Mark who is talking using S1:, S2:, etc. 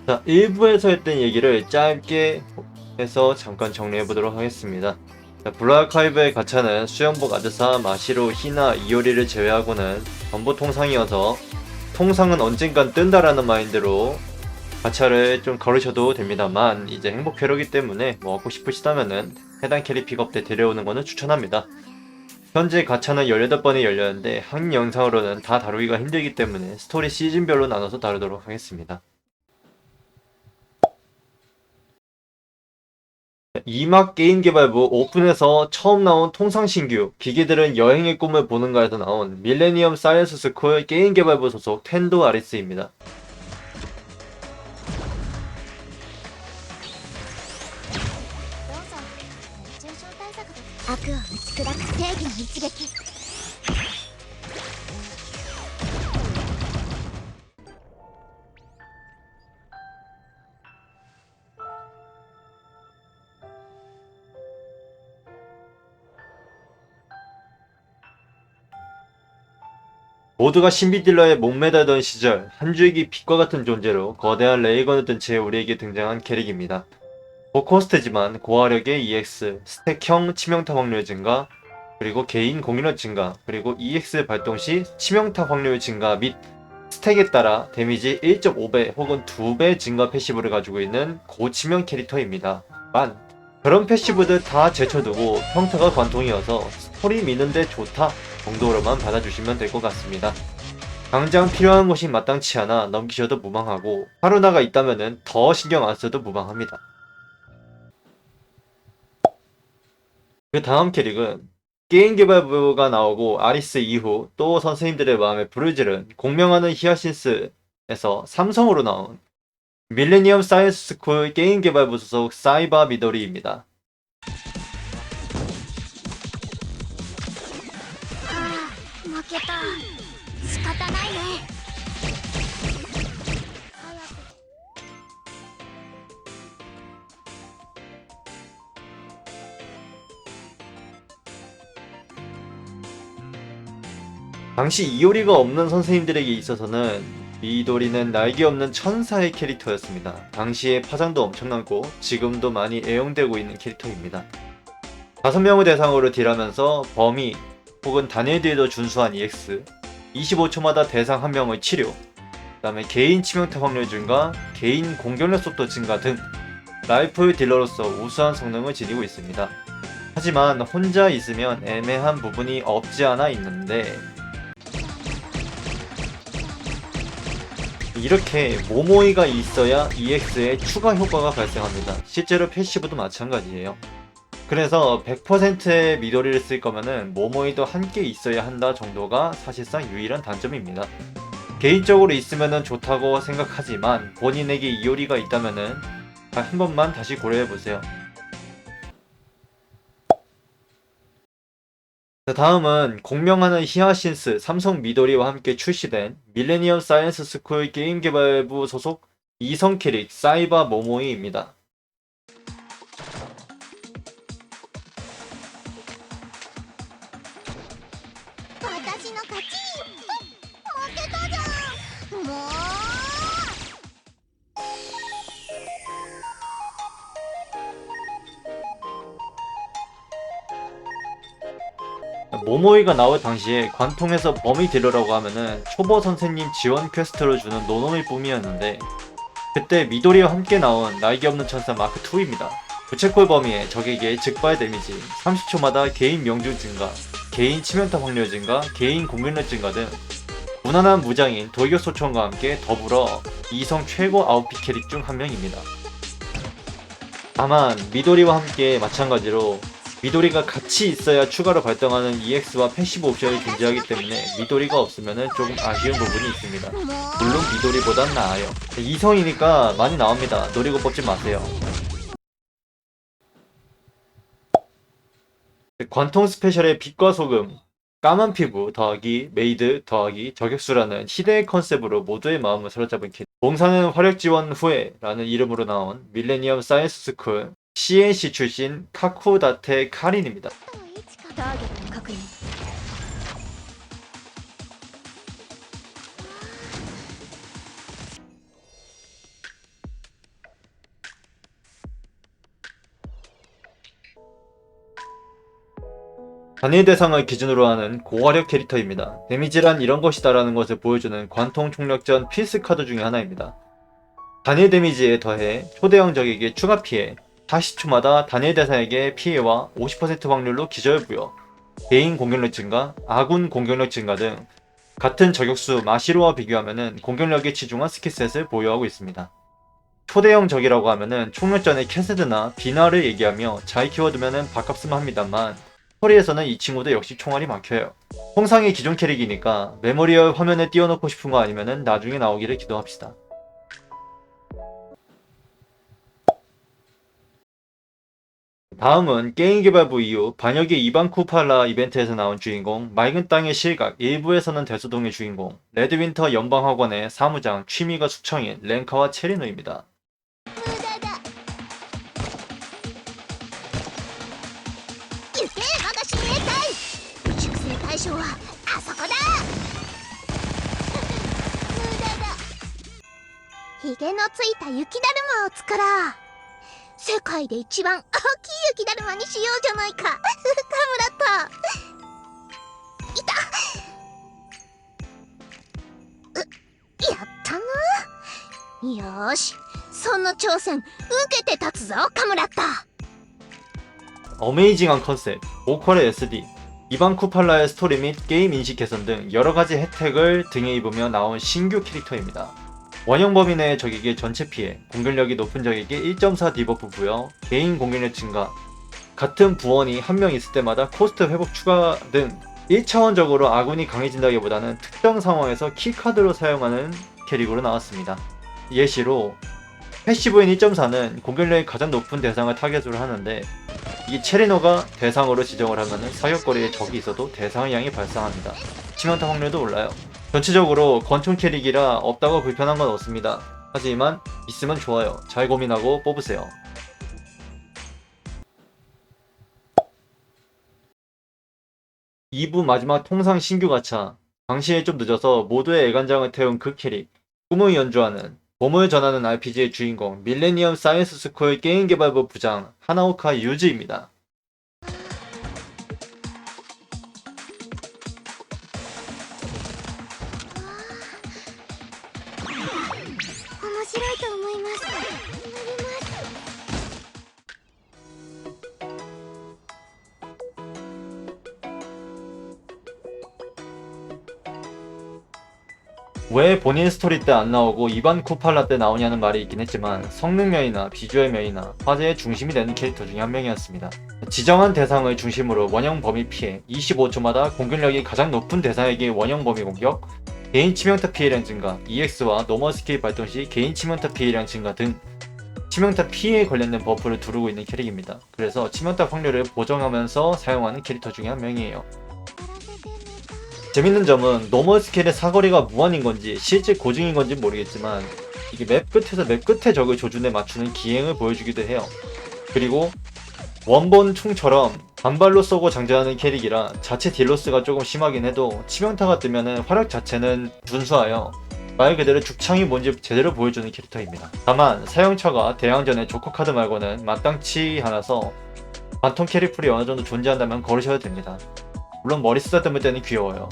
S1: 자, 1부에서 했던 얘기를 짧게 해서 잠깐 정리해 보도록 하겠습니다. 자, 블루아카이브의 가차는 수영복 아드사, 마시로, 히나, 이오리를 제외하고는 전부 통상이어서 통상은 언젠간 뜬다라는 마인드로 가차를 좀 걸으셔도 됩니다만, 이제 행복 회로기 때문에 뭐 얻고 싶으시다면은 해당 캐릭 픽업 때 데려오는 거는 추천합니다. 현재 가차는 18번이 열렸는데 한 영상으로는 다 다루기가 힘들기 때문에 스토리 시즌별로 나눠서 다루도록 하겠습니다. 2막 게임개발부 오픈에서 처음 나온 통상신규 기계들은 여행의 꿈을 보는가에서 나온 밀레니엄 사이언스 스쿨 게임개발부 소속 텐도 아리스입니다.
S2: 悪を打ち砕く正義の一撃。
S1: 모두가 신비딜러에 목매달던 시절 한 줄기 빛과 같은 존재로 거대한 레이건을 든 채 우리에게 등장한 캐릭입니다. 고코스트지만 고화력의 EX, 스택형 치명타 확률 증가, 그리고 개인 공격력 증가, 그리고 EX 발동 시 치명타 확률 증가 및 스택에 따라 데미지 1.5배 혹은 2배 증가 패시브를 가지고 있는 고치명 캐릭터입니다. 그런 패시브들 다 제쳐두고 평타가 관통이어서 스토리 미는데 좋다 정도로만 받아주시면 될 것 같습니다. 당장 필요한 것이 마땅치 않아 넘기셔도 무방하고 하루나가 있다면은 더 신경 안 써도 무방합니다. 그 다음 캐릭은 게임 개발부가 나오고 아리스 이후 또 선생님들의 마음에 불을 지른 공명하는 히아신스에서 삼성으로 나온 밀레니엄 사이언스 스쿨 게임 개발부 소속 사이바 미도리입니다.
S2: 負けた。仕方ないね。
S1: 당시 이오리가 없는 선생님들에게 있어서는 미도리는 날개 없는 천사의 캐릭터였습니다. 당시에 파장도 엄청나고 지금도 많이 애용되고 있는 캐릭터입니다. 5명을 대상으로 딜하면서 범위 혹은 단일 딜도 준수한 EX, 25초마다 대상 1명의 치료, 그 다음에 개인 치명타 확률 증가, 개인 공격력 속도 증가 등 라이플 딜러로서 우수한 성능을 지니고 있습니다. 하지만 혼자 있으면 애매한 부분이 없지 않아 있는데 이렇게 모모이가 있어야 EX에 추가 효과가 발생합니다. 실제로 패시브도 마찬가지예요. 그래서 100%의 미도리를 쓸 거면은 모모이도 함께 있어야 한다 정도가 사실상 유일한 단점입니다. 개인적으로 있으면은 좋다고 생각하지만 본인에게 이오리가 있다면은 한 번만 다시 고려해보세요. 자, 다음은 공명하는 히아신스 삼성 미도리와 함께 출시된 밀레니엄 사이언스 스쿨 게임 개발부 소속 이성 캐릭 사이바 모모이입니다.
S2: 私の勝ち。負けたじゃん。もう。
S1: 모모이가 나올 당시에 관통에서 범위 딜러라고 하면은 초보 선생님 지원 퀘스트를 주는 노놈일 뿐이었는데 그때 미도리와 함께 나온 날개 없는 천사 마크 2입니다. 부채꼴 범위에 적에게 즉발 데미지, 30초마다 개인 명중 증가, 개인 치명타 확률 증가, 개인 공격력 증가 등 무난한 무장인 돌격 소총과 함께 더불어 이성 최고 아웃핏 캐릭 중 한 명입니다. 다만 미도리와 함께 마찬가지로 미도리가 같이 있어야 추가로 발동하는 EX와 패시브 옵션이 존재하기 때문에 미도리가 없으면 조금 아쉬운 부분이 있습니다. 물론 미도리보단 나아요. 이성이니까 많이 나옵니다. 노리고 뽑지 마세요. 관통 스페셜의 빛과 소금, 까만 피부 더하기 메이드 더하기 저격수라는 희대의 컨셉으로 모두의 마음을 사로잡은 캐릭. 봉사는 화력 지원 후에 라는 이름으로 나온 밀레니엄 사이언스 스쿨 CNC 출신 카쿠다테 카린입니다.
S2: ターゲットの確認。
S1: 자, 단일 대상을 기준으로 하는 고화력 캐릭터입니다. 데미지란 이런 것이다라는 것을 보여주는 관통 총력전 필수 카드 중에 하나입니다. 단일 데미지에 더해 초대형 적에게 추가 피해, 40초마다 단일 대상에게 피해와 50% 확률로 기절부여, 개인 공격력 증가, 아군 공격력 증가 등 같은 저격수 마시로와 비교하면 공격력에 치중한 스킬셋을 보유하고 있습니다. 초대형 적이라고 하면은 총력전에 캐스드나 비나를 얘기하며 잘 키워두면 밥값으면 합니다만, 스토리에서는 이 친구도 역시 총알이 막혀요. 통상의 기존 캐릭이니까 메모리얼 화면에 띄워놓고 싶은 거 아니면은 나중에 나오기를 기도합시다. 다음은 게임 개발부 이후 반역의 이반쿠팔라 이벤트에서 나온 주인공 맑은 땅의 실각, 일부에서는 대소동의 주인공 레드윈터 연방학원의 사무장, 취미가 숙청인 랭카와 체리노입니다.
S2: 無駄だ。行け我が親衛隊。粛清対象はあそこだ。無駄だ。ひげのついた雪だるまを作ろう。世界で一番大きい雪だるまにしようじゃないか。カムラット。いた。やったな。よーし。その挑戦受けて立つぞカムラット。
S1: 어메이징한 컨셉, 보컬의 SD, 이반쿠팔라의 스토리 및 게임 인식 개선 등 여러가지 혜택을 등에 입으며 나온 신규 캐릭터입니다. 원형 범위 내의 적에게 전체 피해, 공격력이 높은 적에게 1.4 디버프 부여, 개인 공격력 증가, 같은 부원이 한 명 있을 때마다 코스트 회복 추가 등 1차원적으로 아군이 강해진다기보다는 특정 상황에서 키카드로 사용하는 캐릭으로 나왔습니다. 예시로 패시브인 1.4는 공격력이 가장 높은 대상을 타겟으로 하는데, 이 체리노가 대상으로 지정을 하면 사격거리에 적이 있어도 대상을 향해 발상합니다. 치명타 확률도 올라요. 전체적으로 권총 캐릭이라 없다고 불편한 건 없습니다. 하지만 있으면 좋아요. 잘 고민하고 뽑으세요. (2부) 마지막 통상 신규 가차. 당시에 좀 늦어서 모두의 애간장을 태운 그 캐릭, 꿈을 연주하는 봄을 전하는 RPG의 주인공 밀레니엄 사이언스 스쿨 게임 개발부 부장 하나오카 유즈입니다.
S2: 面白いと思います。なります。
S1: 왜 본인 스토리 때 안 나오고 이반 쿠팔라 때 나오냐는 말이 있긴 했지만, 성능 면이나 비주얼 면이나 화제의 중심이 되는 캐릭터 중에 한 명이었습니다. 지정한 대상을 중심으로 원형 범위 피해, 25초마다 공격력이 가장 높은 대상에게 원형 범위 공격, 개인 치명타 피해량 증가, EX와 노멀 스킬 발동 시 개인 치명타 피해량 증가 등 치명타 피해에 관련된 버프를 두르고 있는 캐릭입니다. 그래서 치명타 확률을 보정하면서 사용하는 캐릭터 중에 한 명이에요. 재밌는 점은 노멀 스킬의 사거리가 무한인 건지 실제 고증인 건지 모르겠지만, 이게 맵 끝에서 맵 끝에 적을 조준에 맞추는 기행을 보여주기도 해요. 그리고 원본 총처럼 단발로 쏘고 장전하는 캐릭이라 자체 딜로스가 조금 심하긴 해도 치명타가 뜨면은 화력 자체는 준수하여 말 그대로 죽창이 뭔지 제대로 보여주는 캐릭터입니다. 다만 사용처가 대항전의 조커 카드 말고는 마땅치 않아서 관통 캐릭풀이 어느정도 존재한다면 고르셔도 됩니다. 물론 머리 쓰다듬을 때는 귀여워요.